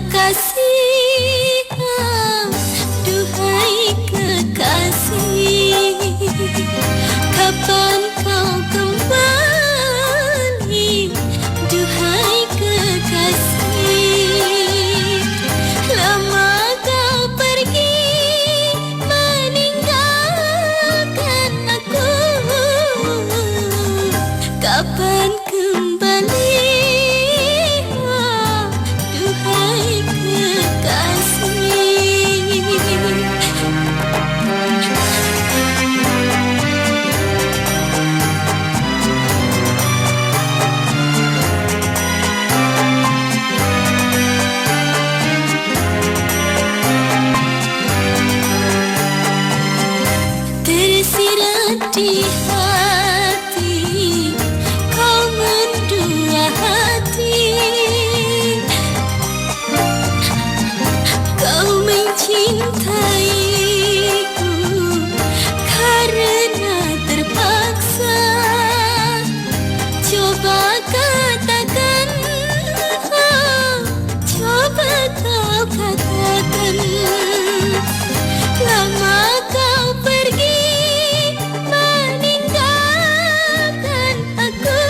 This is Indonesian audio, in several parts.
kekasih, duhai kekasih, kapan kau kembali, duhai kekasih. Lama kau pergi meninggalkan aku, kapan kembali, duhai kekasih. Tersirat di hati, kau mendua hati, kau mencintaiku karena terpaksa. Coba katakan, coba kau katakan, lama kau pergi meninggalkan aku,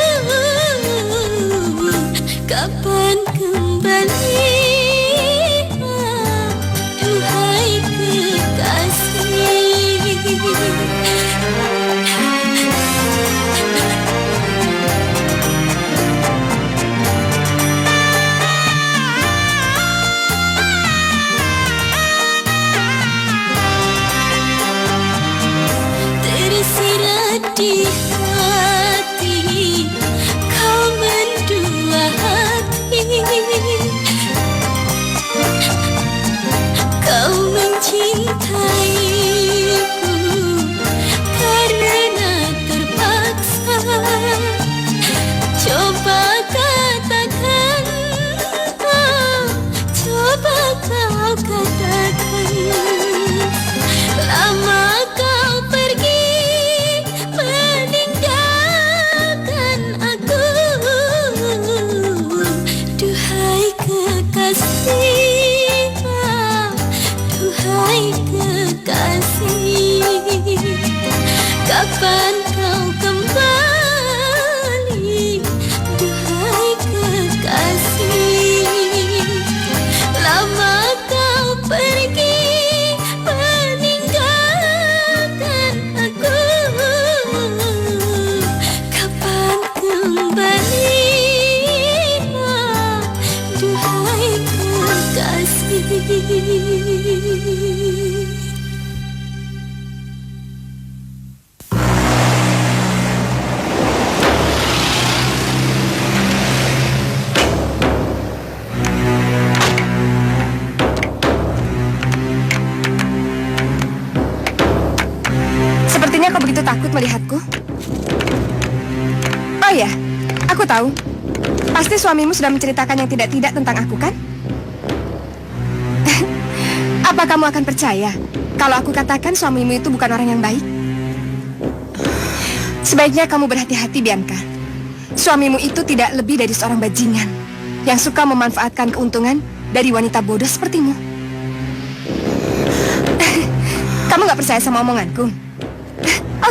kapan kembali, duhai kekasih. Tersirat di hati, kau mendua hati, kau mencintaiku karena terpaksa. Coba katakan, coba kau katakan, lama kau pergi meninggalkan aku, duhai kekasih, duhai kekasih, kapan kau kembali, duhai kekasih. Lama kau pergi meninggalkan aku, kapan kembali, duhai kekasih. Sepertinya kau begitu takut melihatku. Oh ya, aku tahu. Pasti suamimu sudah menceritakan yang tidak-tidak tentang aku, kan? Apa kamu akan percaya kalau aku katakan suamimu itu bukan orang yang baik? Sebaiknya kamu berhati-hati, Bianca. Suamimu itu tidak lebih dari seorang bajingan yang suka memanfaatkan keuntungan dari wanita bodoh sepertimu. Kamu gak percaya sama omonganku?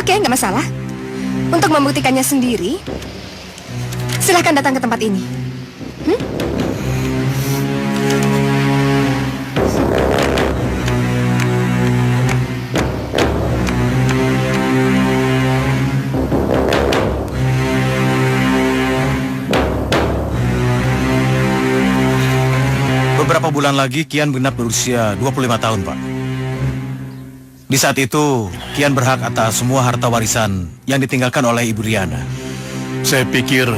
Oke, nggak masalah. Untuk membuktikannya sendiri, silahkan datang ke tempat ini. Beberapa bulan lagi Kian genap berusia 25 tahun, Pak. Di saat itu, Kian berhak atas semua harta warisan yang ditinggalkan oleh Ibu Riana. Saya pikir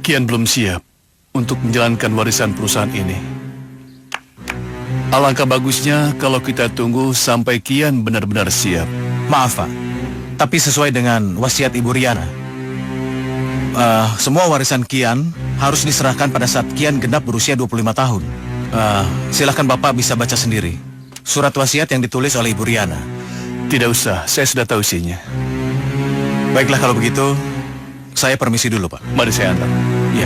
Kian belum siap untuk menjalankan warisan perusahaan ini. Alangkah bagusnya kalau kita tunggu sampai Kian benar-benar siap. Maaf, Pak, tapi sesuai dengan wasiat Ibu Riana, semua warisan Kian harus diserahkan pada saat Kian genap berusia 25 tahun. Silakan Bapak bisa baca sendiri surat wasiat yang ditulis oleh Ibu Riana. Tidak usah, saya sudah tahu isinya. Baiklah kalau begitu, saya permisi dulu, Pak. Mari saya antar. Ya.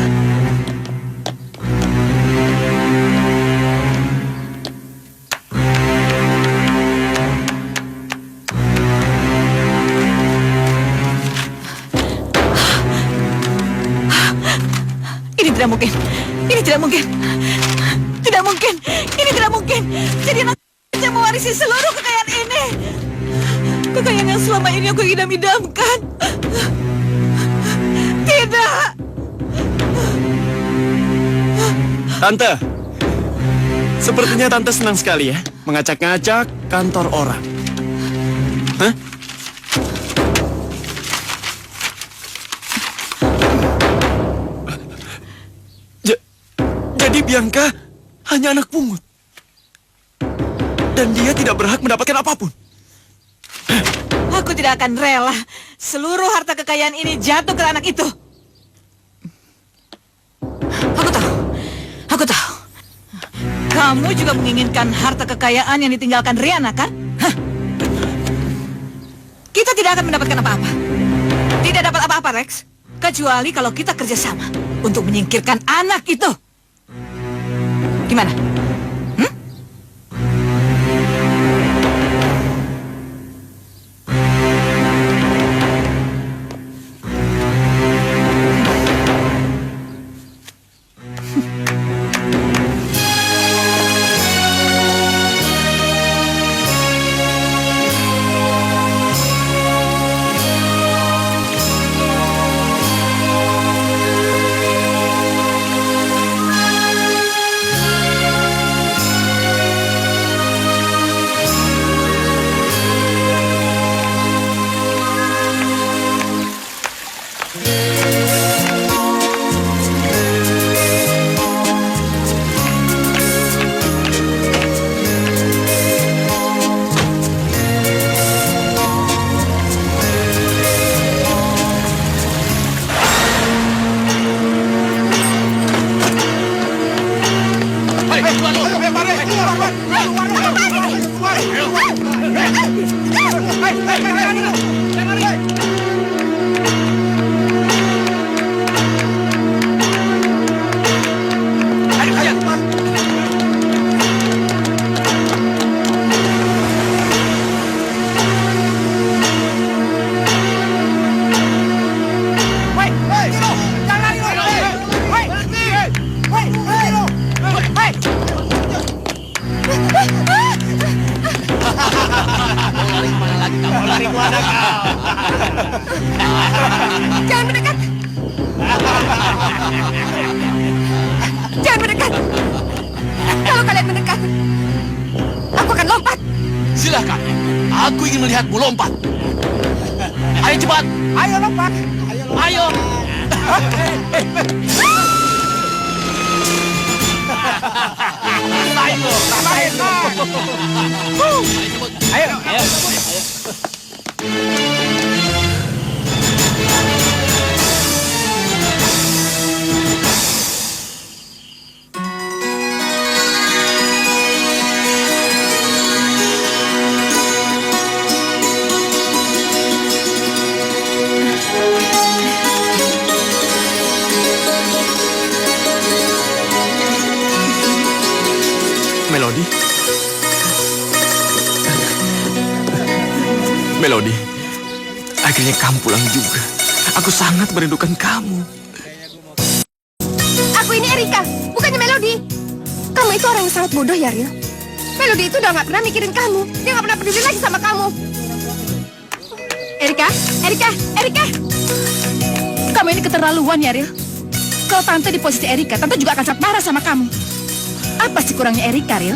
tidak mungkin. Ini tidak mungkin. Tidak mungkin. Ini tidak mungkin. Jadi anak yang mewarisi seluruh kekayaan ini. Kekayaan yang selama ini aku idam-idamkan. Tidak. Tante, sepertinya Tante senang sekali ya mengacak-ngacak kantor orang. Hah? Jadi Bianca hanya anak pungut. Dan dia tidak berhak mendapatkan apapun. Aku tidak akan rela seluruh harta kekayaan ini jatuh ke anak itu. Aku tahu. Kamu juga menginginkan harta kekayaan yang ditinggalkan Riana, kan? Hah? Kita tidak akan mendapatkan apa-apa. Tidak dapat apa-apa, Rex. Kecuali kalau kita kerjasama untuk menyingkirkan anak itu. Gimana? Jangan mendekat. Jangan mendekat. Kalau kalian mendekat, aku akan lompat. Silakan. Aku ingin melihatmu lompat. Ayo cepat. Ayo lompat. Ayo. Melody. Melody. Akhirnya kamu pulang juga. Aku sangat merindukan kamu. Aku ini Erika, bukannya Melody. Kamu itu orang yang sangat bodoh ya, Rio. Melody itu udah gak pernah mikirin kamu. Dia gak pernah peduli lagi sama kamu. Erika. Kamu ini keterlaluan ya, Rio. Kalau Tante di posisi Erika, Tante juga akan sangat marah sama kamu. Apa sih kurangnya Erika, Rio?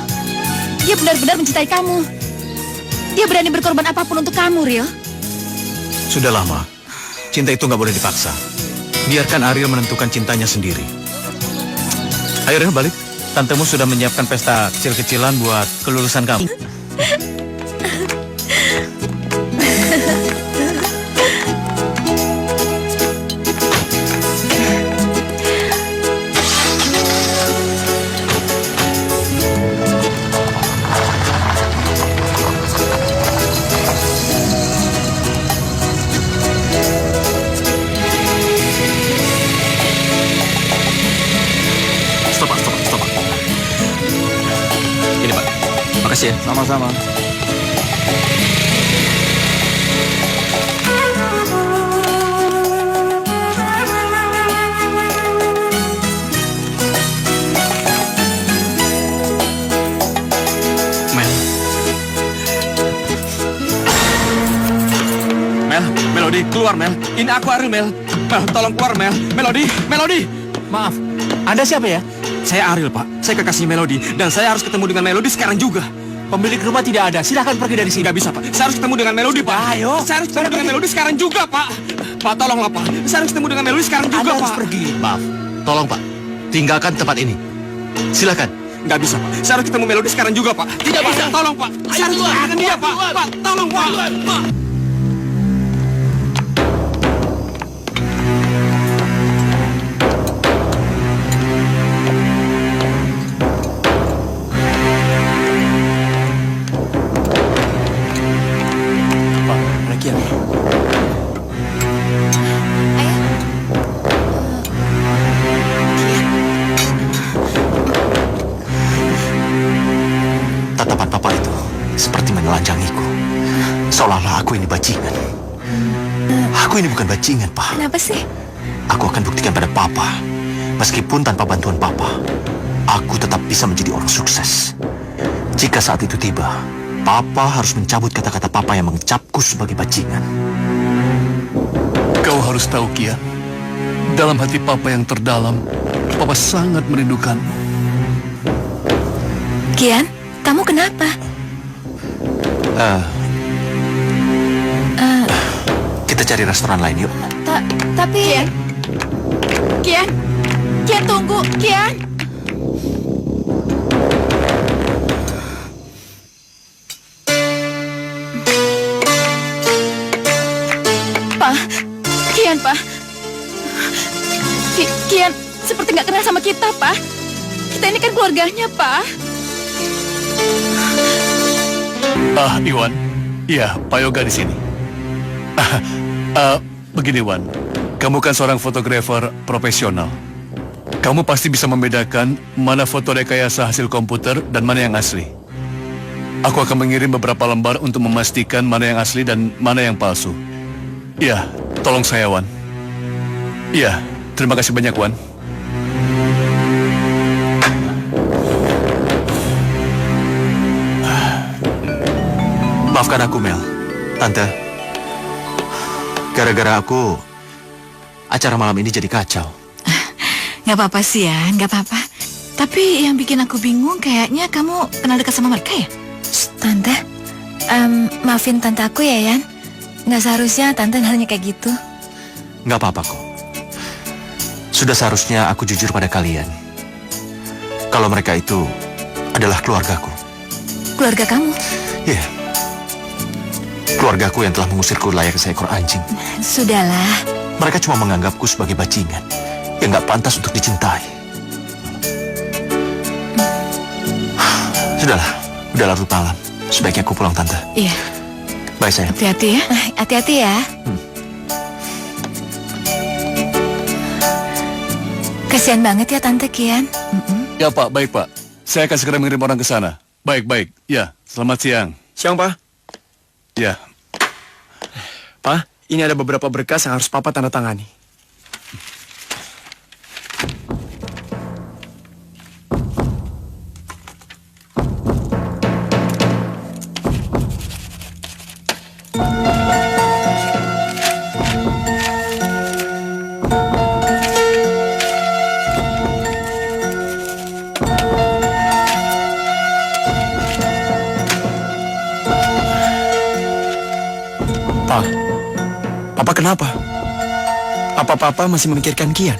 Dia benar-benar mencintai kamu. Dia berani berkorban apapun untuk kamu, Rio. Sudah lama. Cinta itu nggak boleh dipaksa. Biarkan Ariel menentukan cintanya sendiri. Ayo Ariel balik. Tantemu sudah menyiapkan pesta kecil-kecilan buat kelulusan kamu. Stop. Ini Pak. Makasih ya. Sama-sama. Mel. Melody, keluar Mel. Ini aku Ariel Mel. Mel, tolong keluar Mel. Melody, Melody. Maaf, Anda siapa ya? Saya Ariel, Pak. Saya kekasih Melody. Dan saya harus ketemu dengan Melody sekarang juga. Pemilik rumah tidak ada. Silahkan pergi dari sini. Nggak bisa, Pak. Saya harus ketemu dengan Melody, Pak. Ayo. Saya harus ketemu dengan Melody sekarang juga, Pak. Pak, tolonglah, Pak. Saya harus ketemu dengan Melody sekarang juga, Anda harus Pak. pergi. Maaf, tolong Pak, tinggalkan tempat ini. Silakan. Nggak bisa, Pak. Saya harus ketemu Melody sekarang juga, Pak. Tidak bisa. Tolong, Pak. Saya harus ketemu dengan dia, Pak. Pak, tolong, Pak. Pak. Tatapan Papa itu seperti menelanjangiku. Seolah-olah aku ini bajingan. Aku ini bukan bajingan, Pak. Kenapa sih? Aku akan buktikan pada Papa. Meskipun tanpa bantuan Papa, aku tetap bisa menjadi orang sukses. Jika saat itu tiba, Papa harus mencabut kata-kata Papa yang mengecapku sebagai bajingan. Kau harus tahu, Kia. Dalam hati Papa yang terdalam, Papa sangat merindukanmu. Kian, kamu kenapa? Kita cari restoran lain yuk. Tapi... Kian, Kian tunggu, Kian. Pak, Kian, Pak. Kian seperti nggak kenal sama kita, Pak. Kita ini kan keluarganya, Pak. Iwan. Iya, Pak Yoga di sini. Begini, Wan. Kamu kan seorang fotografer profesional. Kamu pasti bisa membedakan mana foto rekayasa hasil komputer dan mana yang asli. Aku akan mengirim beberapa lembar untuk memastikan mana yang asli dan mana yang palsu. Iya, tolong saya, Wan. Iya, terima kasih banyak, Wan. Maafkan aku, Mel. Tante. Gara-gara aku, acara malam ini jadi kacau. Nggak apa-apa sih ya, nggak apa-apa. Tapi yang bikin aku bingung kayaknya kamu kenal dekat sama mereka ya? Tante, maafin tante aku ya, Yan. Nggak seharusnya tante nanya kayak gitu. Nggak apa-apa kok. Sudah seharusnya aku jujur pada kalian. Kalau mereka itu adalah keluargaku. Keluarga kamu? Iya. Keluargaku yang telah mengusirku layaknya seekor anjing. Sudahlah. Mereka cuma menganggapku sebagai bajingan yang nggak pantas untuk dicintai. Sudahlah, udah larut malam. Sebaiknya aku pulang, Tante. Iya. Bye, sayang. Hati-hati ya. Hati-hati ya. Kasihan banget ya Tante Kian. Ya, Pak. Baik, Pak. Saya akan segera mengirim orang ke sana. Baik. Ya, selamat siang. Siang, Pak. Ya. Pak, ini ada beberapa berkas yang harus Papa tanda tangani. Papa kenapa? Apa Papa masih memikirkan Kian?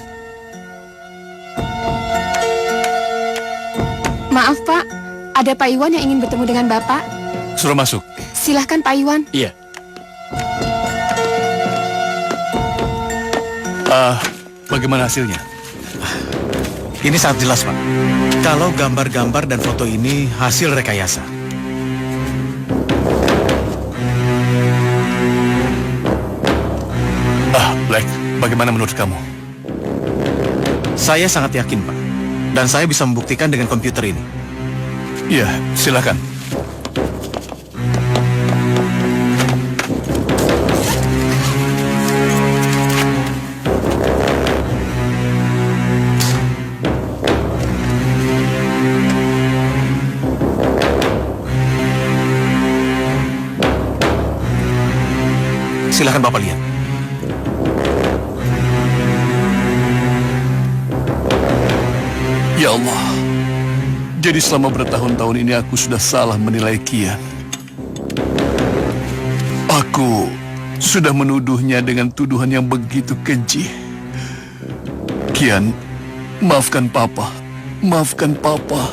Maaf, Pak. Ada Pak Iwan yang ingin bertemu dengan Bapak. Suruh masuk. Silahkan, Pak Iwan. Iya. Bagaimana hasilnya? Ini sangat jelas, Pak. Kalau gambar-gambar dan foto ini hasil rekayasa. Black, bagaimana menurut kamu? Saya sangat yakin, Pak. Dan saya bisa membuktikan dengan komputer ini. Iya, silakan. Silahkan Bapak lihat. Ya Allah, jadi selama bertahun-tahun ini aku sudah salah menilai Kian. Aku sudah menuduhnya dengan tuduhan yang begitu keji. Kian, maafkan Papa. Maafkan Papa.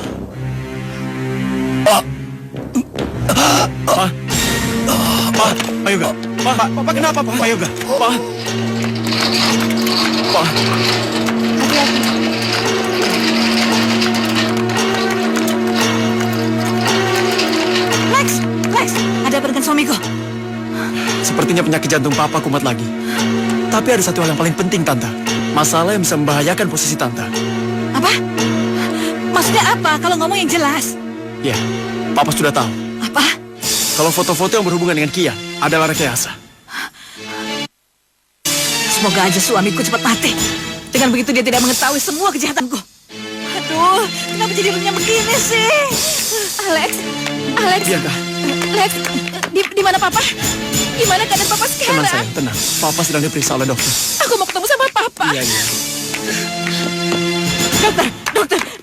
Pak Yoga. Pak, kenapa Pak? Pak Yoga. Pak. Lex, ada apa dengan suamiku? Sepertinya penyakit jantung Papa kumat lagi. Tapi ada satu hal yang paling penting, Tante. Masalah yang bisa membahayakan posisi Tante. Apa? Maksudnya apa? Kalau ngomong yang jelas. Ya, Papa sudah tahu. Apa? Kalau foto-foto yang berhubungan dengan Kian adalah rekayasa. Semoga aja suamiku cepat mati. Dengan begitu dia tidak mengetahui semua kejahatanku. Aduh, kenapa jadi runyam begini sih? Alex, Bianca, Lex, di mana Papa? Gimana keadaan Papa sekarang? tenang sayang, tenang. Papa sedang diperiksa oleh dokter. Aku mau ketemu sama Papa. Iya.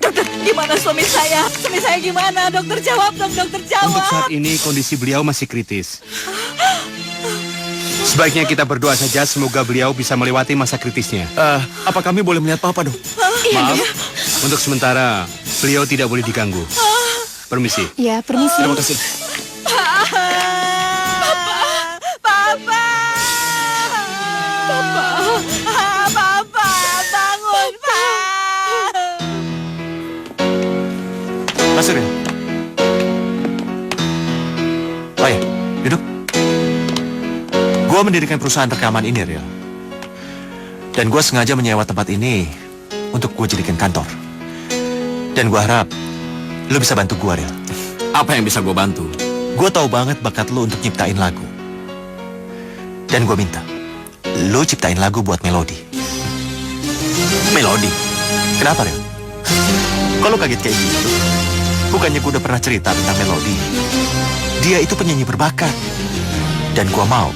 Dokter, gimana suami saya? Suami saya gimana? Dokter jawab dong, dokter jawab. Untuk saat ini kondisi beliau masih kritis. Sebaiknya kita berdoa saja semoga beliau bisa melewati masa kritisnya. Apa kami boleh melihat Papa, Dok? Maaf, untuk sementara beliau tidak boleh diganggu. Permisi. Ya, permisi. Terima kasih. Papa, bangun, Pak. Mas Surya. Oh ya, duduk. Gua mendirikan perusahaan rekaman ini, Ril. Dan gua sengaja menyewa tempat ini untuk gua jadikan kantor. Dan gua harap lo bisa bantu gua, Ril. Apa yang bisa gue bantu? Gua tahu banget bakat lo untuk nyiptain lagu. Dan gua minta lo ciptain lagu buat Melody. Melody. Kenapa, Ril? Kalau kaget kayak gitu, bukannya gua udah pernah cerita tentang Melody. Dia itu penyanyi berbakat. Dan gua mau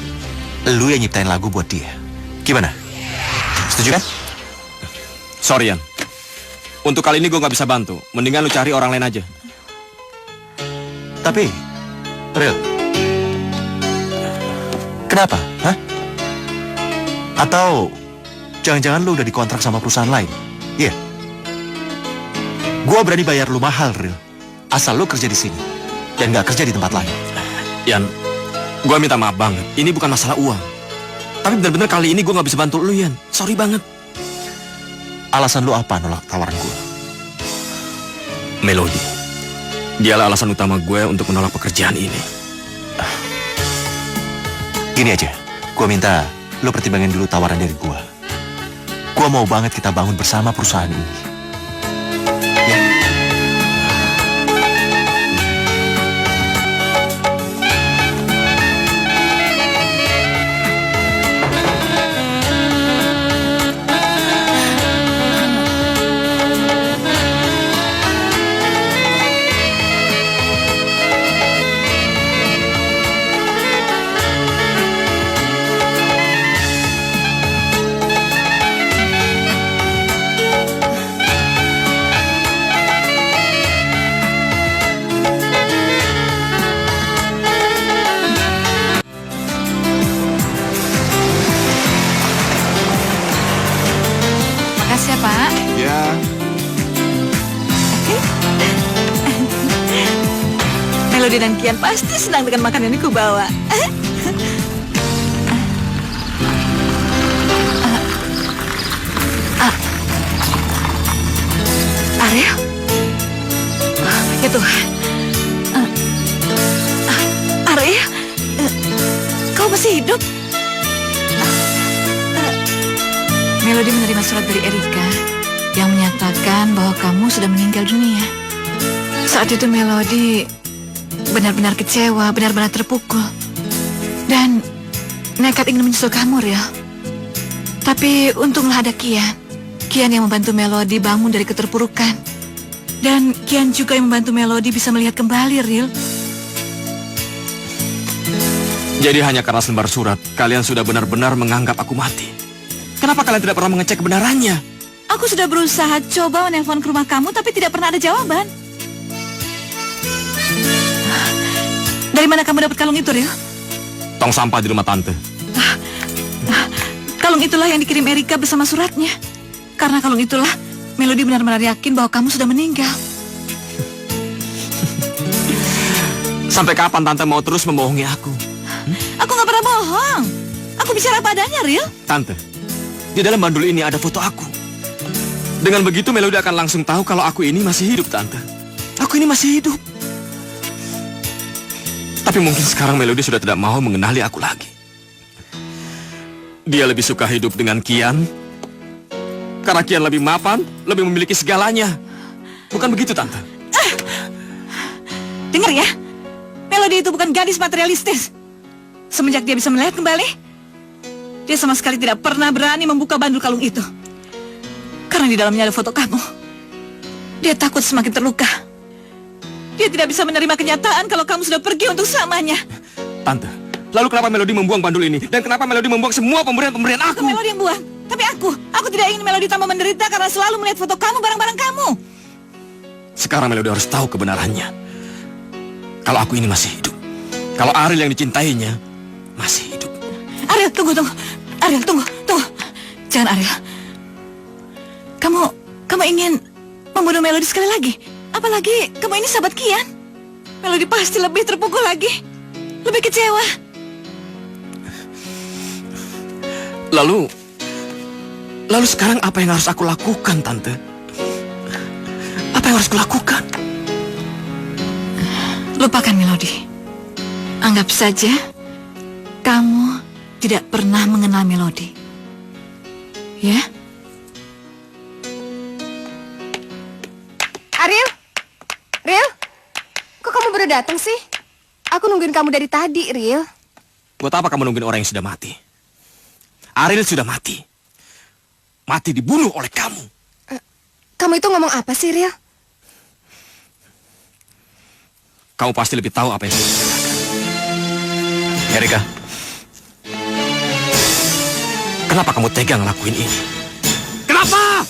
lu yang nyiptain lagu buat dia. Gimana? Setuju kan? Sorry, Yan. Untuk kali ini gue nggak bisa bantu. Mendingan lu cari orang lain aja. Tapi, Ril, kenapa? Hah? Atau jangan-jangan lu udah dikontrak sama perusahaan lain? Iya. Gua berani bayar lu mahal, Ril. Asal lu kerja di sini dan nggak kerja di tempat lain. Yan, gue minta maaf banget. Ini bukan masalah uang. Tapi benar-benar kali ini gue nggak bisa bantu lu, Yan. Sorry banget. Alasan lu apa nolak tawaran gua? Melody. Dialah alasan utama gue untuk menolak pekerjaan ini. Gini aja, gua minta lu pertimbangin dulu tawaran dari gua. Gua mau banget kita bangun bersama perusahaan ini. Ya. Makasih ya, Pak. Ya, Melody dan Kian pasti senang dengan makanan yang ku bawa. Ariel? Ya Tuhan. Ariel? Kau masih hidup? Melody menerima surat dari Erika yang menyatakan bahwa kamu sudah meninggal dunia. Saat itu Melody benar-benar kecewa, benar-benar terpukul. Dan nekat ingin menyusul kamu, Ril. Tapi untunglah ada Kian. Kian yang membantu Melody bangun dari keterpurukan. Dan Kian juga yang membantu Melody bisa melihat kembali, Ril. Jadi hanya karena selembar surat, kalian sudah benar-benar menganggap aku mati. Kenapa kalian tidak pernah mengecek kebenarannya? Aku sudah berusaha coba menelpon ke rumah kamu, tapi tidak pernah ada jawaban. Dari mana kamu dapat kalung itu, Ril? Tong sampah di rumah tante. Kalung itulah yang dikirim Erika bersama suratnya. Karena kalung itulah, Melody benar-benar yakin bahwa kamu sudah meninggal. Sampai kapan tante mau terus membohongi aku? Aku nggak pernah bohong. Aku bicara apa adanya, Ril. Tante, di dalam bandul ini ada foto aku. Dengan begitu Melody akan langsung tahu kalau aku ini masih hidup, Tante. Aku ini masih hidup. Tapi mungkin sekarang Melody sudah tidak mau mengenali aku lagi. Dia lebih suka hidup dengan Kian. Karena Kian lebih mapan, lebih memiliki segalanya. Bukan begitu, Tante? Dengar ya, Melody itu bukan gadis materialistis. Semenjak dia bisa melihat kembali, dia sama sekali tidak pernah berani membuka bandul kalung itu. Karena di dalamnya ada foto kamu. Dia takut semakin terluka. Dia tidak bisa menerima kenyataan kalau kamu sudah pergi untuk selamanya. Tante, lalu kenapa Melody membuang bandul ini? Dan kenapa Melody membuang semua pemberian-pemberian aku? Bukan Melody yang buang, tapi aku tidak ingin Melody tambah menderita karena selalu melihat foto kamu barang-barang kamu. Sekarang Melody harus tahu kebenarannya. Kalau aku ini masih hidup. Kalau Ariel yang dicintainya masih hidup. Ariel, tunggu. Ariel, tunggu. Jangan, Ariel. Kamu ingin membunuh Melody sekali lagi? Apalagi kamu ini sahabat Kian. Melody pasti lebih terpukul lagi. Lebih kecewa. Lalu sekarang apa yang harus aku lakukan, Tante? Apa yang harus aku lakukan? Lupakan Melody. Anggap saja kamu tidak pernah mengenal Melody. Ya? Ril, kok kamu baru datang sih? Aku nungguin kamu dari tadi, Ril. Buat apa kamu nungguin orang yang sudah mati? Ariel sudah mati. Mati dibunuh oleh kamu. Kamu itu ngomong apa sih, Ril? Kamu pasti lebih tahu apa yang saya bicarakan. Erika, Kenapa kamu tega ngelakuin ini? Kenapa?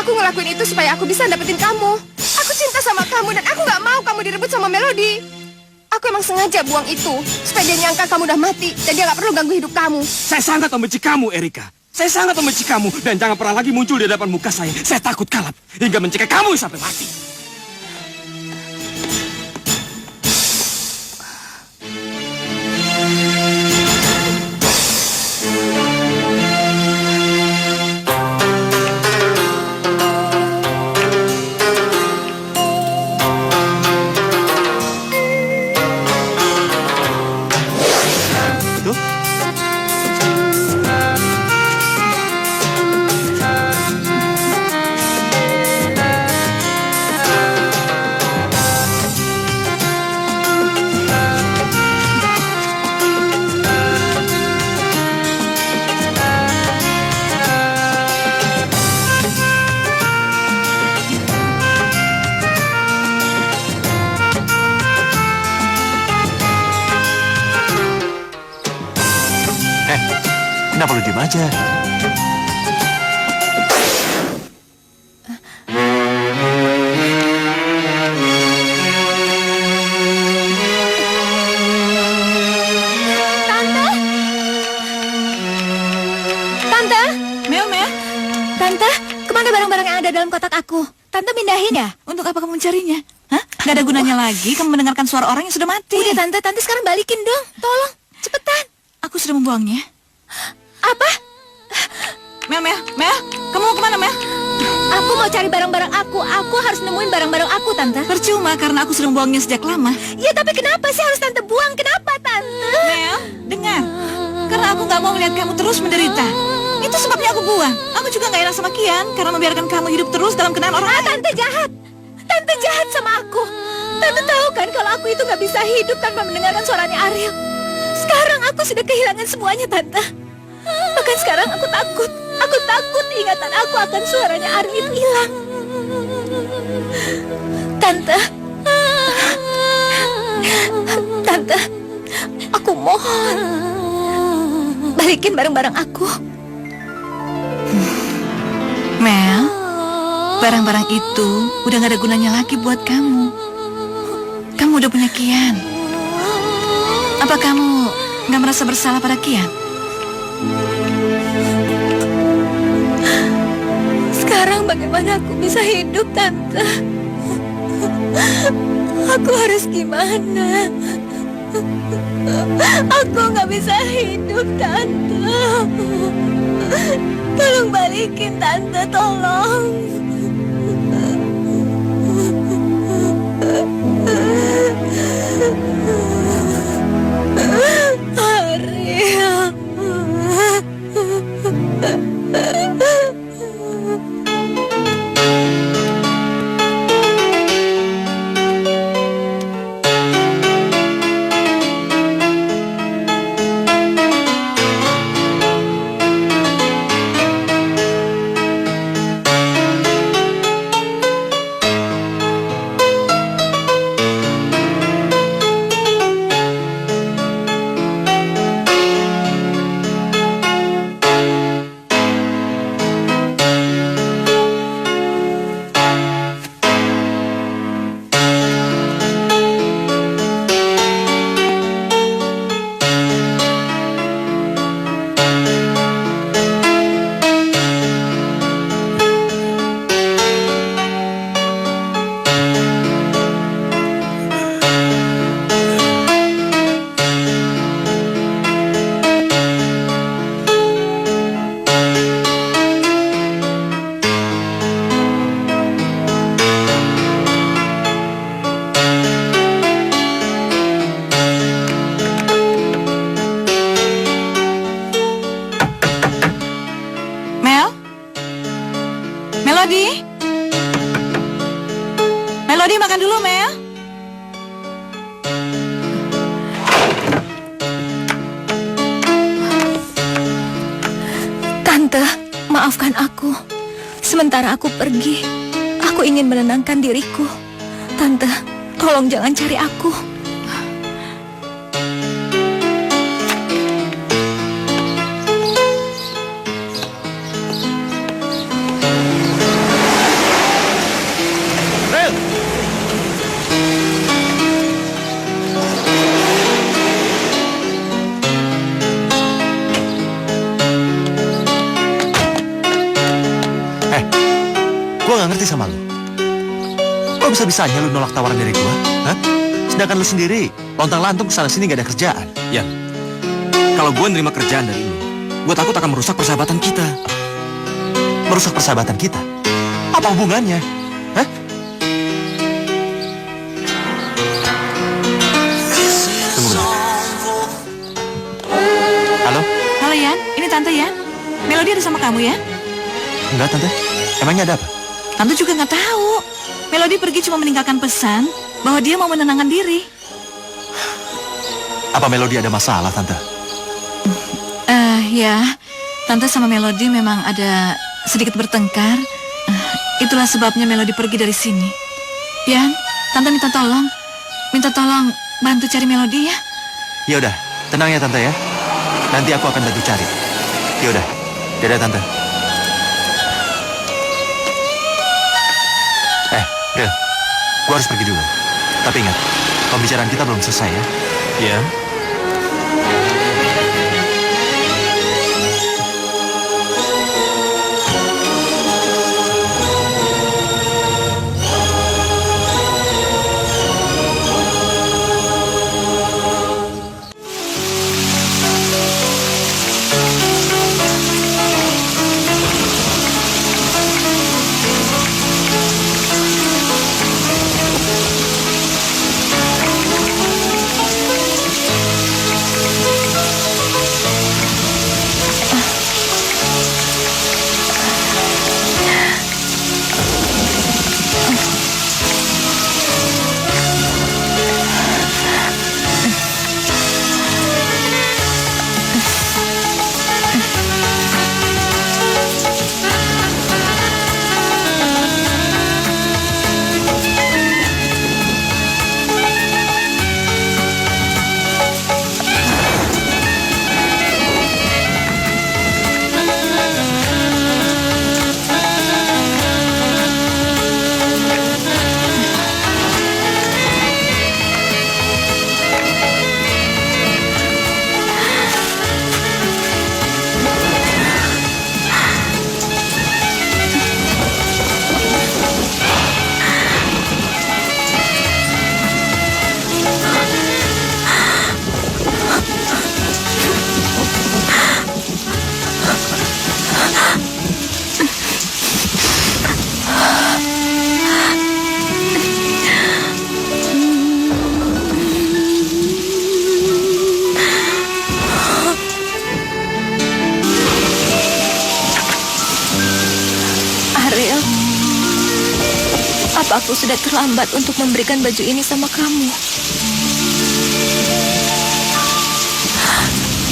Aku ngelakuin itu supaya aku bisa dapetin kamu. Aku cinta sama kamu dan aku gak mau kamu direbut sama Melody. Aku emang sengaja buang itu supaya dia nyangka kamu udah mati dan dia gak perlu ganggu hidup kamu. Saya sangat membenci kamu, Erika. Saya sangat membenci kamu dan jangan pernah lagi muncul di hadapan muka saya. Saya takut kalap hingga mencegah kamu sampai mati. Kenapa lu diem aja? Tante, Mel, Tante, kemana barang-barang yang ada dalam kotak aku? Tante mindahin ya? untuk apa kamu mencarinya? Hah? Gak ada gunanya lagi kamu mendengarkan suara orang yang sudah mati. Udah Tante sekarang balikin dong. Tolong, cepetan. Aku sudah membuangnya. Apa? Mel, kamu mau kemana, Mel? Aku mau cari barang-barang aku. Aku harus nemuin barang-barang aku, Tante. Percuma karena aku sudah membuangnya sejak lama. Ya tapi kenapa sih harus Tante buang? Kenapa, Tante? Mel, dengar. Karena aku gak mau melihat kamu terus menderita. Itu sebabnya aku buang. Aku juga gak enak sama Kian karena membiarkan kamu hidup terus dalam kenaan orang lain. Tante jahat. Tante jahat sama aku. Tante tahu kan kalau aku itu gak bisa hidup tanpa mendengarkan suaranya Ariel. Sekarang aku sudah kehilangan semuanya, Tante. Bahkan sekarang aku takut. Aku takut ingatan aku akan suaranya Ariel itu hilang. Tante, Aku mohon, balikin barang-barang aku. Mel, barang-barang itu udah gak ada gunanya lagi buat kamu. Kamu udah punya Kian. Apa kamu gak merasa bersalah pada Kian? Sekarang bagaimana aku bisa hidup, Tante? Aku harus gimana? Aku nggak bisa hidup, Tante. Tolong balikin, Tante, tolong. Ariel. Mel? Melody? Melody, makan dulu, Mel. Tante, maafkan aku. Sementara aku pergi, aku ingin menenangkan diriku. Tante, tolong jangan cari aku. Gue gak ngerti sama lu. Kok bisa-bisanya lu nolak tawaran dari gue? Hah? Sedangkan lu sendiri lontang-lantung kesana sini gak ada kerjaan. Yan, kalau gue nerima kerjaan dari lu, gue takut akan merusak persahabatan kita. Merusak persahabatan kita? Apa hubungannya? Hah? Tunggu bentar. Halo? Halo, Yan. Ini Tante, Yan. Melody ada sama kamu, ya? Enggak, Tante. Emangnya ada apa? Tante juga nggak tahu. Melody pergi cuma meninggalkan pesan bahwa dia mau menenangkan diri. Apa Melody ada masalah, Tante? Ya, Tante sama Melody memang ada sedikit bertengkar. Itulah sebabnya Melody pergi dari sini. Yan, Tante minta tolong bantu cari Melody ya. Ya udah, tenang ya Tante ya. Nanti aku akan bantu cari. Ya udah, dadah Tante. Ril, gua harus pergi dulu. Tapi ingat, pembicaraan kita belum selesai ya. Ya. Apa aku sudah terlambat untuk memberikan baju ini sama kamu?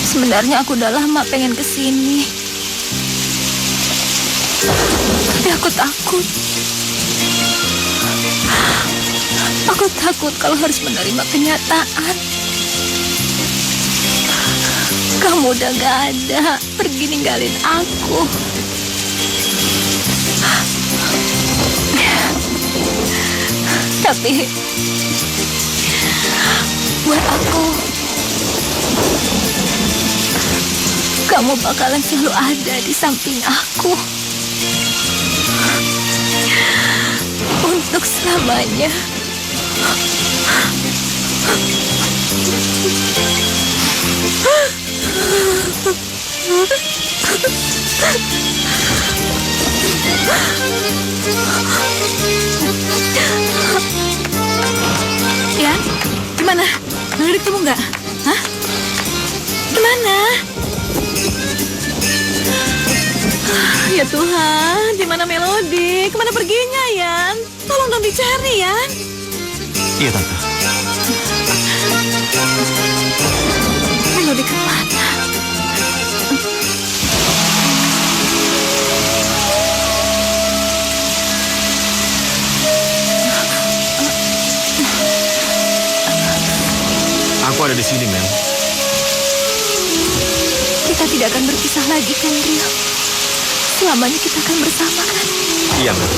Sebenarnya aku udah lama pengen kesini. Tapi aku takut. Aku takut kalau harus menerima kenyataan. Kamu udah gak ada, pergi ninggalin aku. Tapi buat aku, kamu bakalan selalu ada di samping aku. Untuk selamanya. Yan, gimana? Melody ketemu nggak? Hah? Gimana? Ya Tuhan, di mana Melody? Kemana perginya, Yan? Tolong dong dicari, Yan. Iya, Tante. Melody kemana? Aku ada di sini, Mel. Kita tidak akan berpisah lagi kan, Rio? Selamanya kita akan bersama kan? Iya, Mel.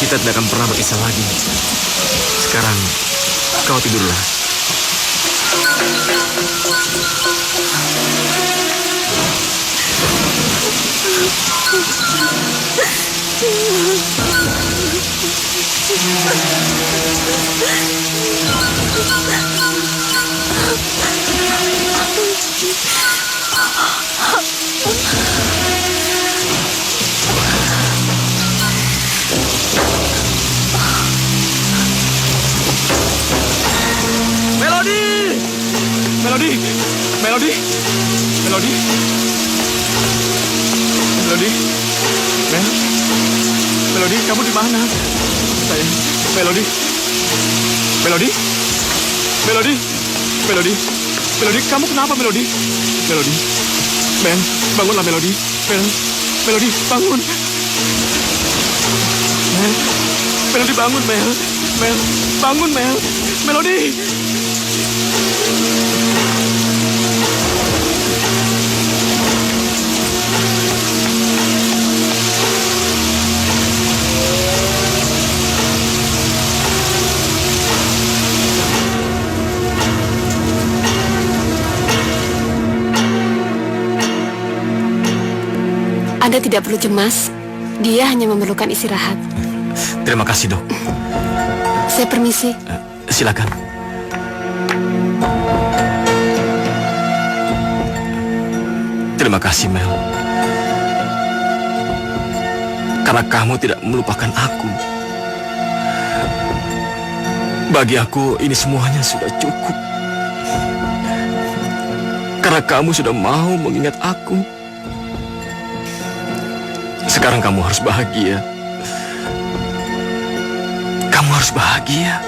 Kita tidak akan pernah berpisah lagi. Sekarang, kau tidurlah. Melody! Melody! Melody! Melody! Melody! Mel? Melody, kamu di mana? Sayang, Melody! Melody! Melody! Melody! Melody, kamu kenapa, Melody? Melody! Mel, bangunlah, Melody! Mel, Melody, bangun! Mel, Melody, bangun, Mel! Mel, bangun, Mel! Melody! Anda tidak perlu cemas. Dia hanya memerlukan istirahat. Terima kasih, Dok. Saya permisi. Silakan. Terima kasih, Mel. Karena kamu tidak melupakan aku. Bagi aku, ini semuanya sudah cukup. Karena kamu sudah mau mengingat aku. Sekarang kamu harus bahagia. Kamu harus bahagia.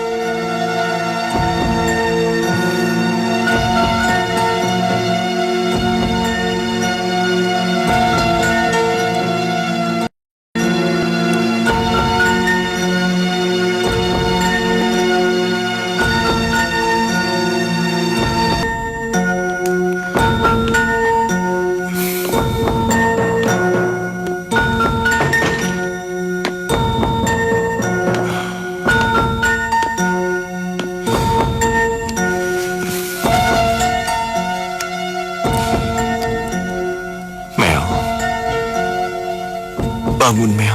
Bangun, Mel.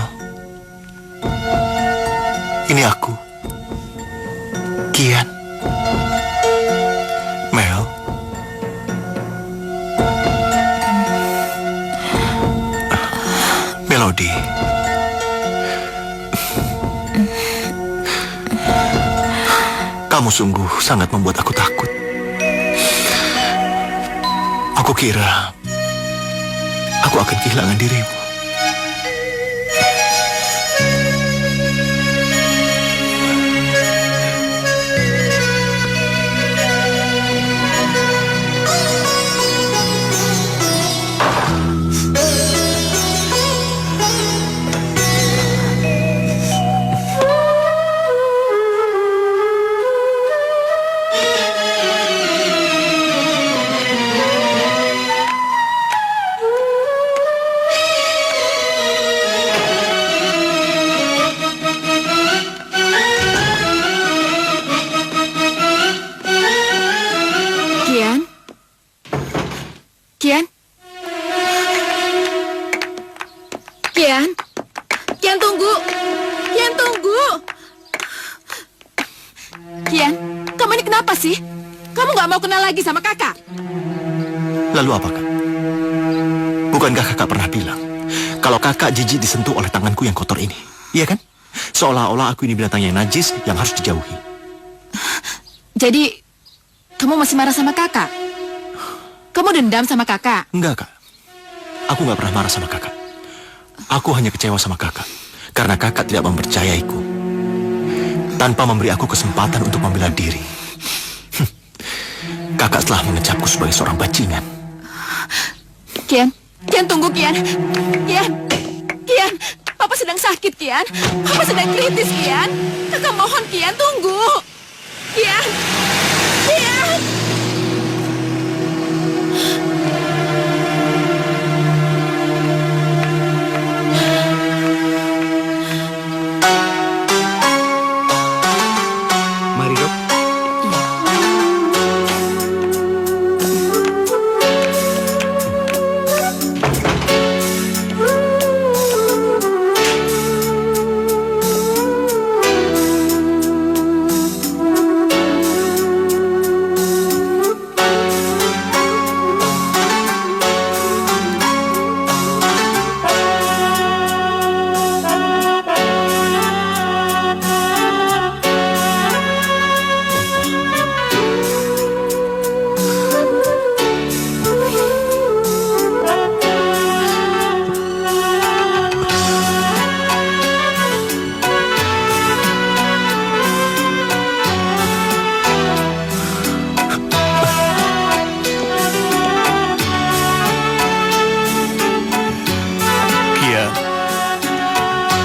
Ini aku, Kian. Mel. Melody. Kamu sungguh sangat membuat aku takut. Aku kira aku akan kehilangan dirimu. Kian. Kian tunggu. Kian tunggu. Kian, kamu ini kenapa sih? Kamu nggak mau kenal lagi sama kakak? Lalu apa, Kak? Bukankah kakak pernah bilang kalau kakak jijik disentuh oleh tanganku yang kotor ini? Iya kan? Seolah-olah aku ini binatang yang najis yang harus dijauhi. Jadi, kamu masih marah sama kakak? Kamu dendam sama kakak? Enggak, Kak. Aku nggak pernah marah sama kakak. Aku hanya kecewa sama kakak karena kakak tidak mempercayaiku tanpa memberi aku kesempatan untuk membela diri. Kakak telah mengecapku sebagai seorang bajingan. Kian, Kian tunggu Kian. Kian, Papa sedang sakit Kian. Papa sedang kritis Kian. Kakak mohon Kian tunggu. Kian. Mari, Dok.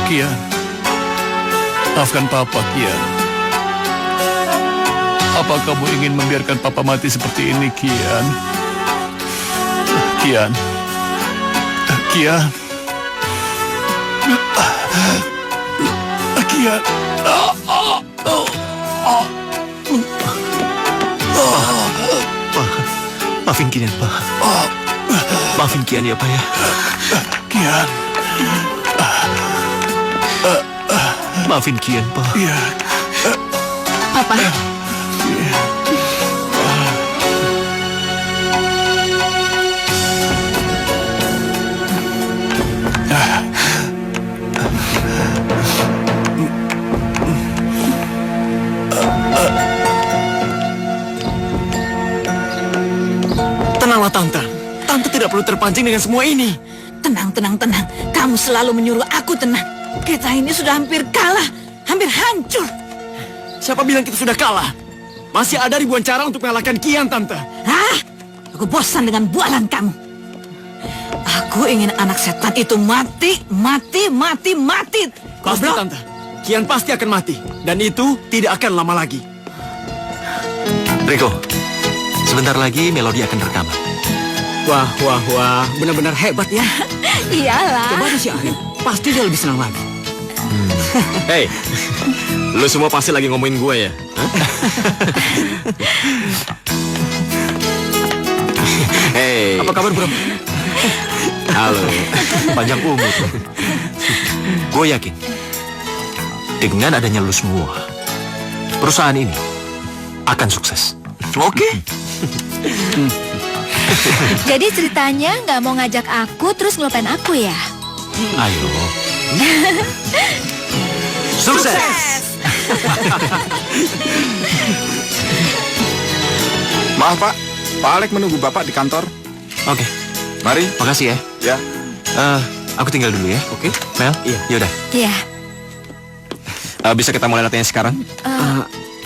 Kian, maafkan Papa, Kian. Apa kamu ingin membiarkan Papa mati seperti ini, Kian? Kian. Kian. Kian. Maafin Kian, Pak. Maafin Kian ya, Pak ya. Kian. Maafin Kian, Pak. Iya. Papa. Tenanglah, Tante. Tante tidak perlu terpancing dengan semua ini. Tenang. Kamu selalu menyuruh aku tenang. Kita ini sudah hampir kalah, hampir hancur. Siapa bilang kita sudah kalah? Masih ada ribuan cara untuk mengalahkan Kian, Tante. Hah? Aku bosan dengan bualan kamu. Aku ingin anak setan itu mati. Pasti, Goblok. Tante. Kian pasti akan mati. Dan itu tidak akan lama lagi. Riko, sebentar lagi Melody akan rekaman. Wah. Benar-benar hebat ya. Iyalah. Coba ada si Arif. Pasti dia lebih senang lagi. Hei, lu semua pasti lagi ngomongin gue ya? Hei, apa kabar bro? Halo, panjang umur. Gue yakin, dengan adanya lu semua, perusahaan ini akan sukses. Oke? Jadi ceritanya nggak mau ngajak aku terus ngelupain aku ya? Ayo. Sukses! Maaf Pak, Pak Alek menunggu Bapak di kantor. Oke, Mari. makasih ya. Ya. Aku tinggal dulu ya. Oke. Mel? Iya. Yaudah. Iya. Bisa kita mulai latihan sekarang?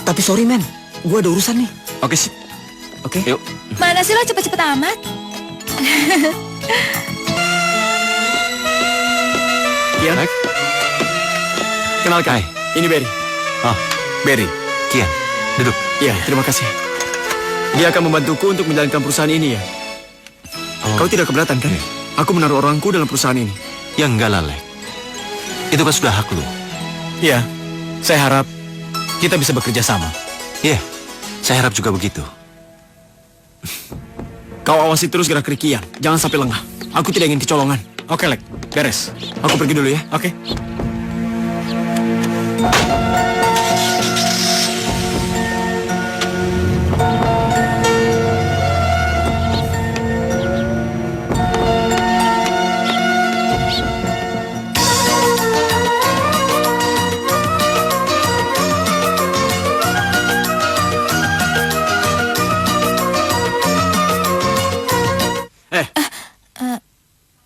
Tapi sorry men, gue ada urusan nih. Oke sih. Oke. Yuk. Mana sih lo cepet-cepet amat? Kian. Baik. Kenalkan, Hai. ini Berry. Oh, Berry. Kian, duduk. Iya, terima kasih. Dia akan membantuku untuk menjalankan perusahaan ini ya. Oh. Kau tidak keberatan kan? Aku menaruh orangku dalam perusahaan ini. Ya enggak lah, Lek. Itu kan sudah hak lu. Iya, saya harap kita bisa bekerja sama. Iya, saya harap juga begitu. Kau awasi terus gerak Kian. Jangan sampai lengah. Aku tidak ingin kecolongan. Oke, Lek. beres. Aku pergi dulu ya. Oke.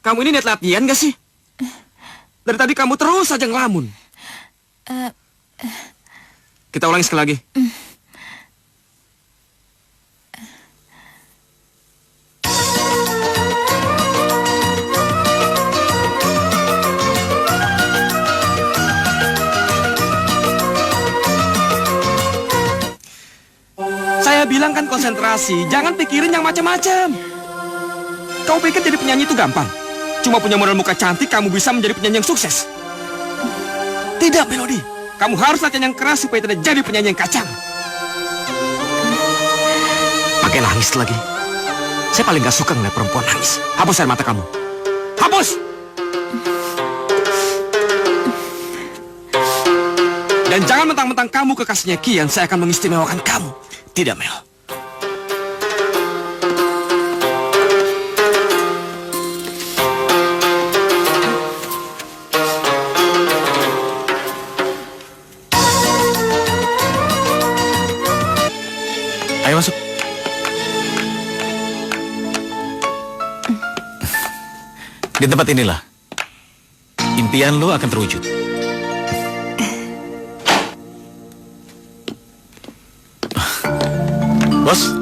Kamu ini niat latihan gak sih? Dari tadi kamu terus saja ngelamun. Kita ulangi sekali lagi. Saya bilang kan konsentrasi, jangan pikirin yang macam-macam. Kamu pikir jadi penyanyi itu gampang? Cuma punya modal muka cantik, kamu bisa menjadi penyanyi yang sukses. Tidak, Melody. Kamu harus latihan yang keras supaya tidak jadi penyanyi yang kacang. Pakai nangis lagi. Saya paling gak suka ngeliat perempuan nangis. Hapus air mata kamu. Hapus! Dan jangan mentang-mentang kamu kekasihnya Kian, saya akan mengistimewakan kamu. Tidak, Mel. Ayo masuk. Di tempat inilah impian lo akan terwujud. Bos,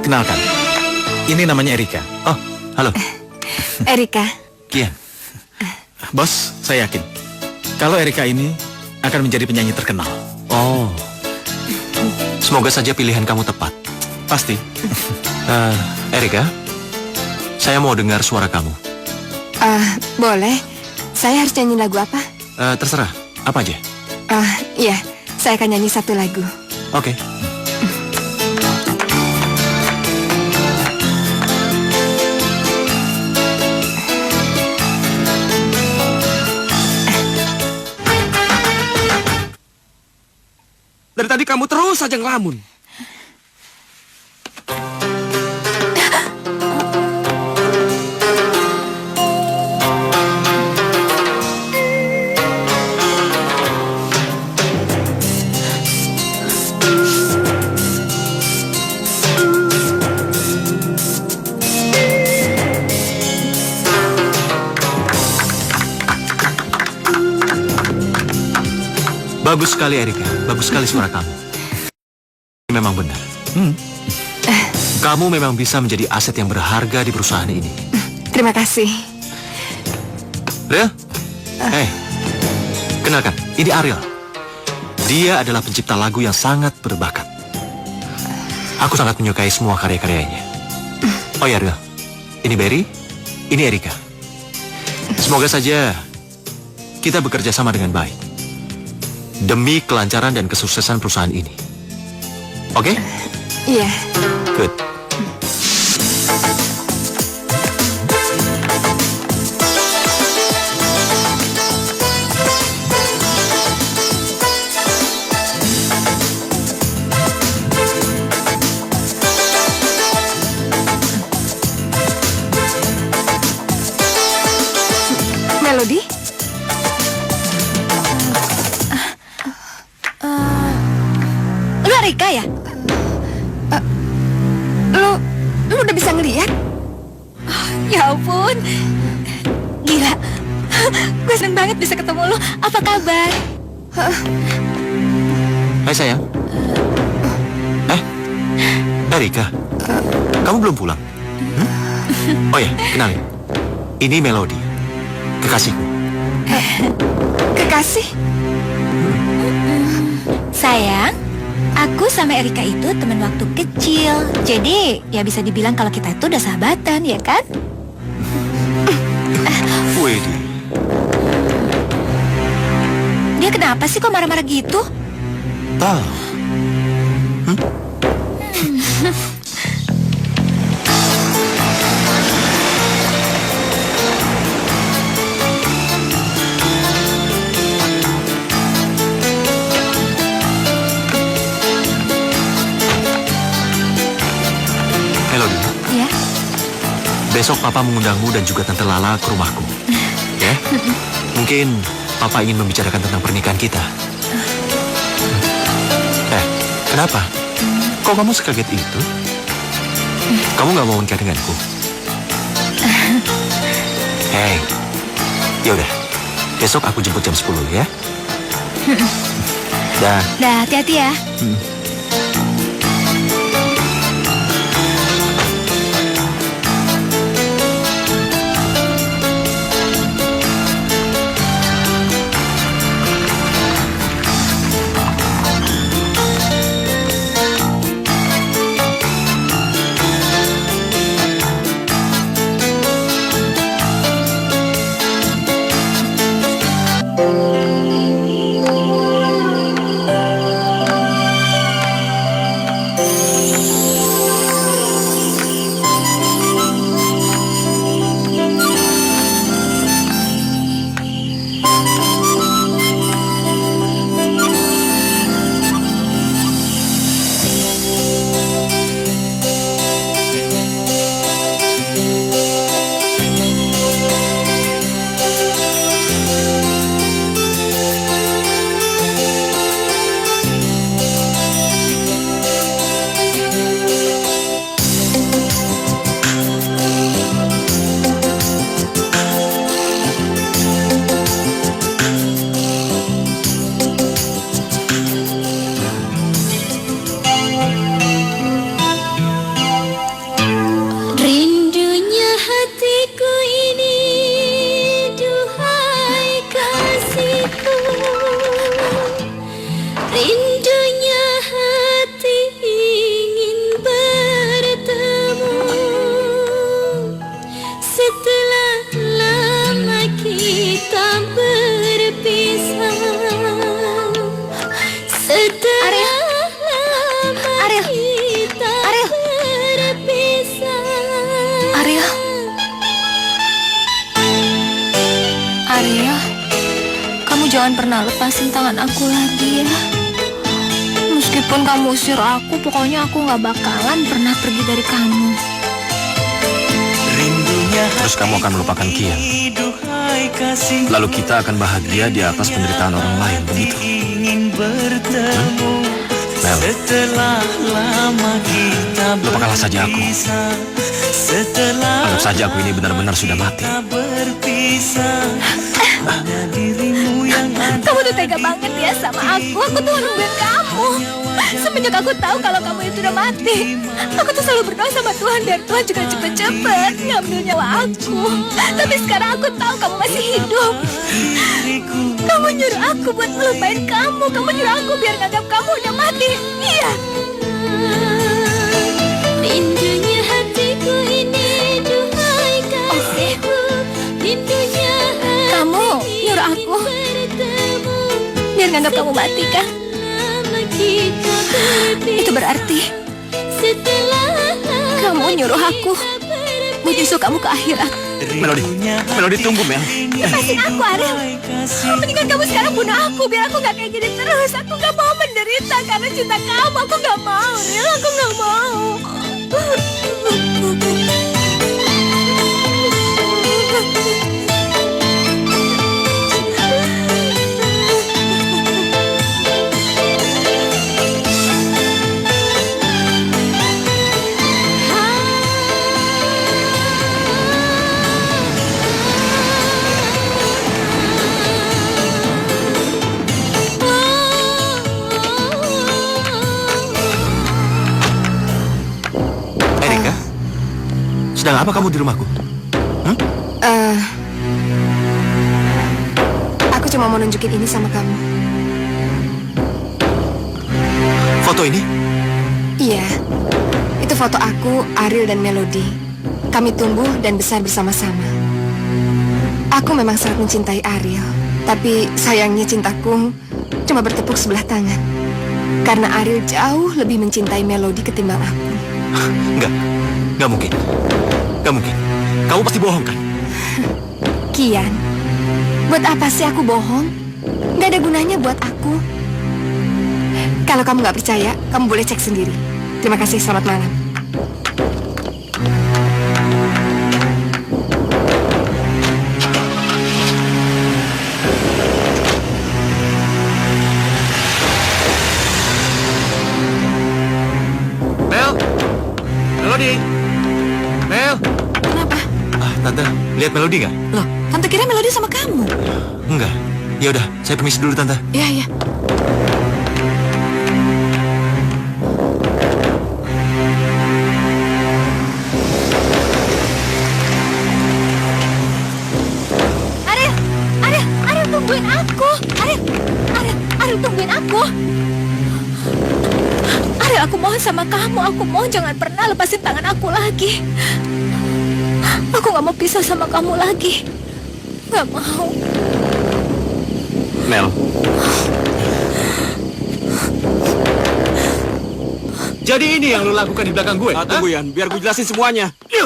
kenalkan. Ini namanya Erika. Oh, halo. Erika. Kian. Bos, saya yakin kalau Erika ini akan menjadi penyanyi terkenal. Oh. Semoga saja pilihan kamu tepat. Pasti. Erika, saya mau dengar suara kamu. Boleh. Saya harus nyanyi lagu apa? Terserah, apa aja. Iya, saya akan nyanyi satu lagu. Oke. Dari tadi kamu terus saja ngelamun. Bagus sekali, Erika. Bagus sekali suara kamu. Memang benar. Kamu memang bisa menjadi aset yang berharga di perusahaan ini. Terima kasih. Ariel? Kenalkan, ini Ariel. Dia adalah pencipta lagu yang sangat berbakat. Aku sangat menyukai semua karya-karyanya. Oh ya, Ariel. Ini Barry, ini Erika. Semoga saja kita bekerja sama dengan baik. Demi kelancaran dan kesuksesan perusahaan ini. Oke? Iya. Good. Melody? Lu Erika ya? Lu udah bisa ngeliat? Ya ampun. Gila. Gue seneng banget bisa ketemu lu. Apa kabar? Hai sayang. Erika, kamu belum pulang? Oh ya, kenalin. Ini Melody, kekasihku. Kekasih? Sayang, aku sama Erika itu teman waktu kecil. Jadi, ya bisa dibilang kalau kita itu udah sahabatan, ya kan? Wedi. Dia kenapa sih kok marah-marah gitu? Tahu. Besok Papa mengundangmu dan juga Tante Lala ke rumahku. Ya? Mungkin Papa ingin membicarakan tentang pernikahan kita. Kenapa? Kok kamu sekaget itu? Kamu nggak mau menikah denganku? Hei, yaudah. Besok aku jemput jam 10 ya. Dah. Dah, hati-hati ya. Jangan pernah lepasin tangan aku lagi ya. Meskipun kamu usir aku, pokoknya aku gak bakalan pernah pergi dari kamu. Terus kamu akan melupakan Kian. Lalu kita akan bahagia di atas penderitaan orang lain, begitu? Mel, lupakanlah saja aku. Anggap saja aku ini benar-benar sudah mati. Kamu tuh tega banget ya sama aku. Aku tuh nungguin kamu. Semenjak aku tahu kalau kamu itu udah mati, aku tuh selalu berdoa sama Tuhan biar Tuhan juga cepet-cepet ngambil nyawa aku. Tapi sekarang aku tahu kamu masih hidup. Kamu nyuruh aku buat melupain kamu. Kamu nyuruh aku biar nganggap kamu udah mati. Iya. Rindunya hatiku ini, duhai kasihku. Rindunya kamu nyuruh aku biar nganggap kamu mati kan? Itu berarti kamu nyuruh aku buat nyusul kamu ke akhirat. Melody tunggu, Mel. Lepasin aku, Ariel. Mendingan kamu sekarang bunuh aku biar aku gak kayak gini terus. Aku gak mau menderita karena cinta kamu. Aku gak mau, Ariel. Aku gak mau. Sedang apa kamu di rumahku? Aku cuma mau nunjukin ini sama kamu. Foto ini? Iya, itu foto aku, Ariel dan Melody. Kami tumbuh dan besar bersama-sama. Aku memang sangat mencintai Ariel, tapi sayangnya cintaku cuma bertepuk sebelah tangan. Karena Ariel jauh lebih mencintai Melody ketimbang aku. Enggak mungkin. Gak mungkin. Kamu pasti bohong kan? Kian, buat apa sih aku bohong? Gak ada gunanya buat aku. Kalau kamu gak percaya, kamu boleh cek sendiri. Terima kasih, selamat malam. Lihat Melody nggak? Loh, Tante kira Melody sama kamu. Enggak. Ya udah, saya permisi dulu Tante. Iya, iya. Ariel tungguin aku. Ariel tungguin aku. Ariel, aku mohon sama kamu. Aku mohon jangan pernah lepasin tangan aku lagi. Aku gak mau pisah sama kamu lagi. Gak mau. Mel. Jadi ini yang lu lakukan di belakang gue? Tunggu Yan, biar gue jelasin semuanya. Ya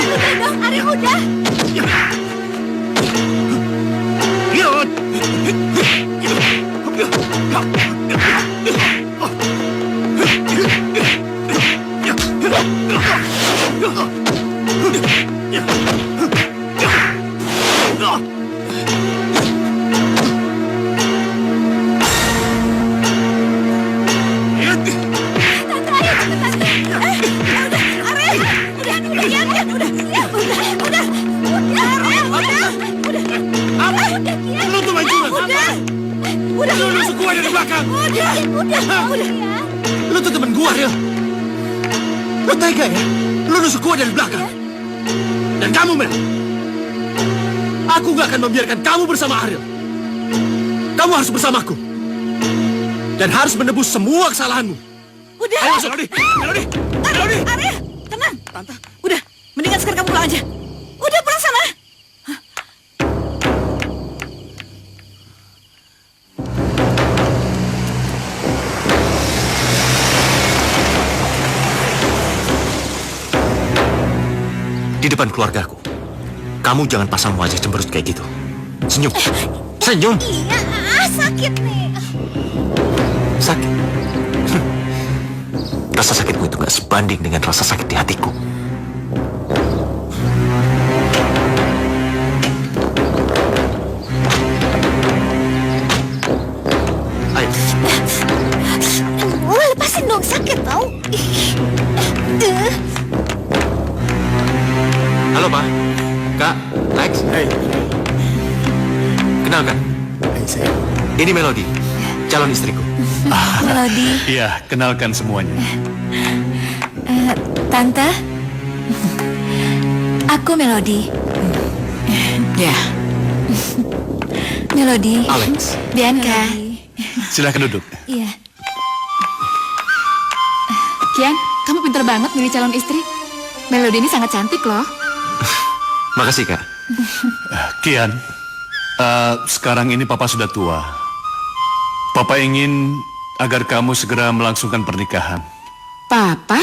udah dong, Ariel udah. Lu tuh main curang. Lu nusuk gue dari belakang. Udah. Lu tuh temen gue, Ariel. Lu tega ya? Lu nusuk gue dari belakang. Dan kamu, Mel. Aku gak akan membiarkan kamu bersama Ariel. Kamu harus bersamaku. Dan harus menebus semua kesalahanmu. Udah. Ayo, Melody. Melody. Ariel, tenang. Tante. Udah, mendingan sekarang kamu pulang aja. Udah, pulang sana. Di depan keluargaku, kamu jangan pasang wajah cemberut kayak gitu. Senyum. Senyum. Iya, sakit nih. Sakit. Rasa sakitmu itu gak sebanding dengan rasa sakit di hatiku. Ayo. Lepasin dong, sakit tau. Halo, Pak. Kak, Lex. Hey. Kenalkan. Ini Melody, calon istriku. Melody. Iya, kenalkan semuanya. Tante. Aku Melody. Ya, Melody. Alex. Bianca. Silahkan duduk. Iya. Kian, kamu pintar banget milih calon istri. Melody ini sangat cantik loh. Makasih, Kak. Kian, sekarang ini Papa sudah tua. Papa ingin agar kamu segera melangsungkan pernikahan. Papa?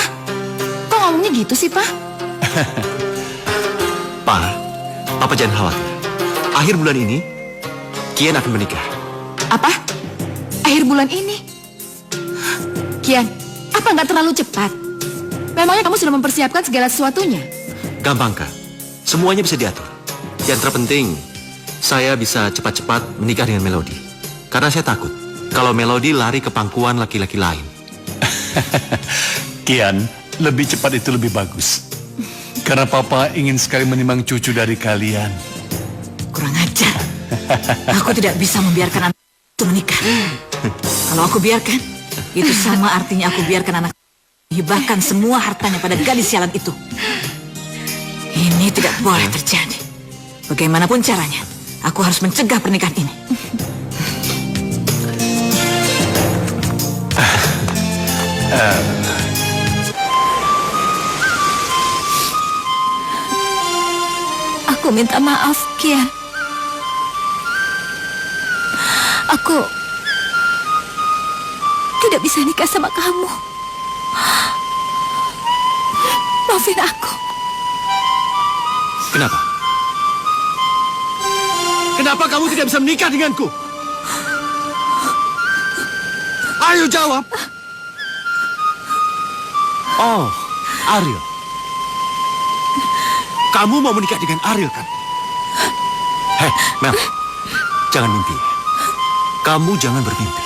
Kok ngomongnya gitu sih, Pak? Pak, Papa jangan khawatir. Akhir bulan ini, Kian akan menikah. Apa? Akhir bulan ini? Kian, apa nggak terlalu cepat? Memangnya kamu sudah mempersiapkan segala sesuatunya? Gampang, Kak. Semuanya bisa diatur. Yang terpenting, saya bisa cepat-cepat menikah dengan Melody. Karena saya takut kalau Melody lari ke pangkuan laki-laki lain. Kian, lebih cepat itu lebih bagus. Karena Papa ingin sekali menimang cucu dari kalian. kurang ajar. Aku tidak bisa membiarkan anak itu menikah. Kalau aku biarkan, itu sama artinya aku biarkan anak menghibahkan semua hartanya pada gadis sialan itu. Ini tidak boleh terjadi. Bagaimanapun caranya, aku harus mencegah pernikahan ini. Aku minta maaf, Kian. Aku tidak bisa nikah sama kamu. Maafin aku. Kenapa? Kenapa kamu tidak bisa menikah denganku? Ayo jawab. Oh, Ariel. Kamu mau menikah dengan Ariel kan? Hei, Mel. Jangan mimpi. Kamu jangan bermimpi.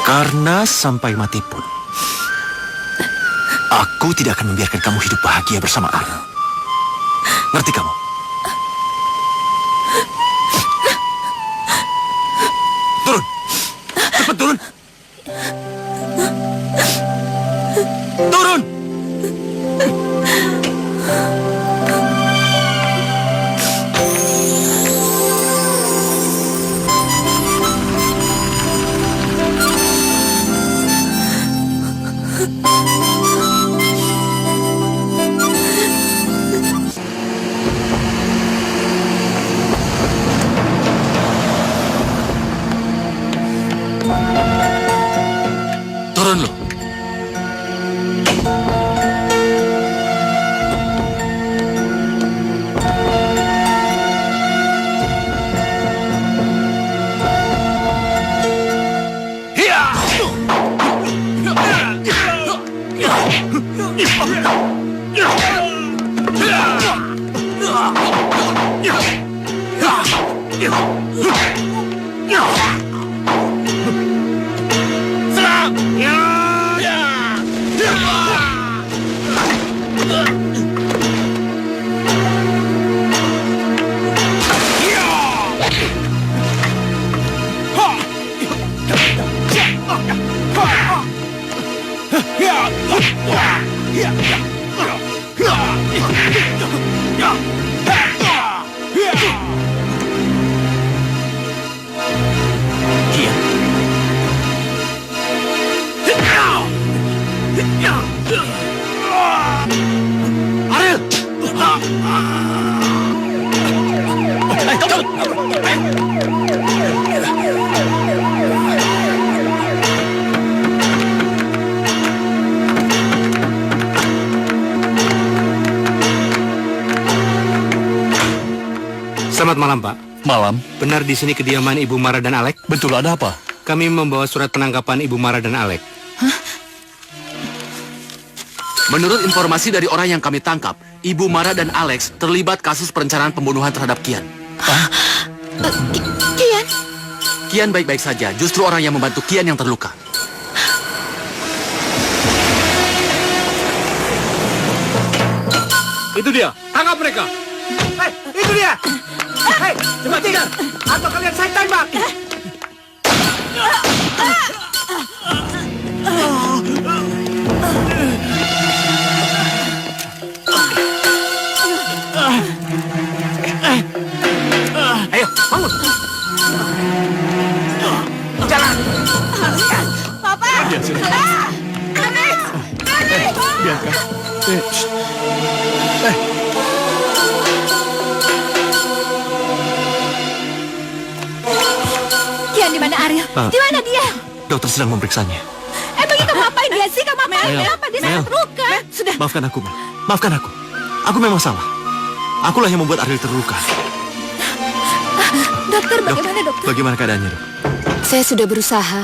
Karena sampai mati pun, aku tidak akan membiarkan kamu hidup bahagia bersama Ariel. Ngerti kamu? Turun! Cepat turun! Turun! Turun lo. Selamat malam, Pak. Malam. Benar di sini kediaman Ibu Mara dan Alek? Betul, ada apa? Kami membawa surat penangkapan Ibu Mara dan Alek. Menurut informasi dari orang yang kami tangkap, Ibu Mara dan Alex terlibat kasus perencanaan pembunuhan terhadap Kian. Kian? Kian baik-baik saja, justru orang yang membantu Kian yang terluka. Itu dia, tangkap mereka. Hei, itu dia. Hei, cepat kejar. Atau kalian saya tembak. Ayo, bangun. Jalan. Papa! Alex! Biarkan. Kian, di mana Ariel? Di mana dia? Dokter sedang memeriksanya. Emangnya kamu apain dia sih? Kamu apain? Mel, Kenapa dia Mel. sangat terluka? Sudah. Maafkan aku, Mel. Maafkan aku. Aku memang salah. Akulah yang membuat Ariel terluka. Dokter, bagaimana dokter? Bagaimana keadaannya, dok? Saya sudah berusaha,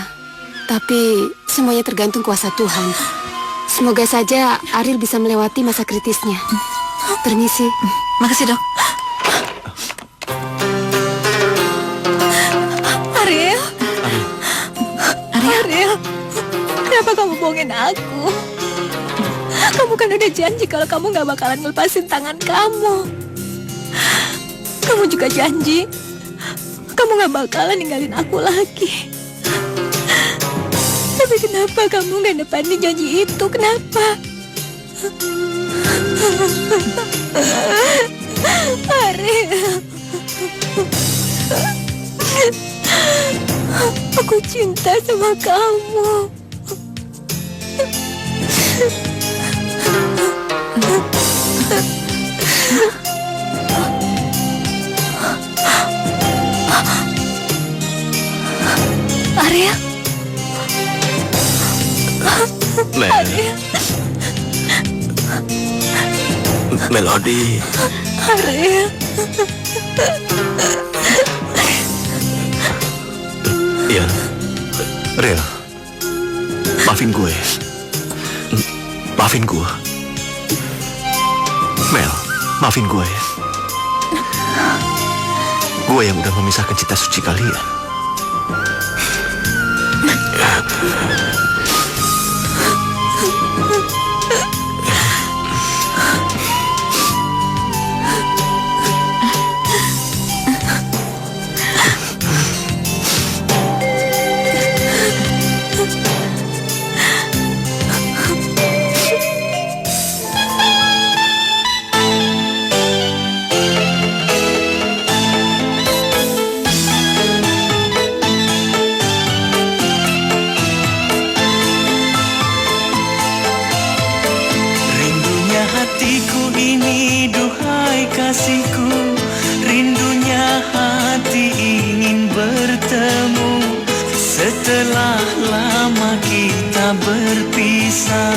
tapi semuanya tergantung kuasa Tuhan. Semoga saja Ariel bisa melewati masa kritisnya. Permisi. Makasih, Dok. Ariel? Ariel? Kenapa kamu bohongin aku? Kamu kan udah janji kalau kamu gak bakalan ngelepasin tangan kamu. Kamu juga janji kamu gak bakalan ninggalin aku lagi. Tapi kenapa kamu gak nepatin janji itu? Kenapa? Ariel, aku cinta sama kamu. Ariel? Mel. Melody. Ariel? Iya. Riel. Maafin gue. Maafin gue. Mel, maafin gue. Gue yang udah memisahkan cinta suci kalian. Rindunya hatiku ini, duhai kasihku, rindunya hati ingin bertemu. Setelah lama kita berpisah,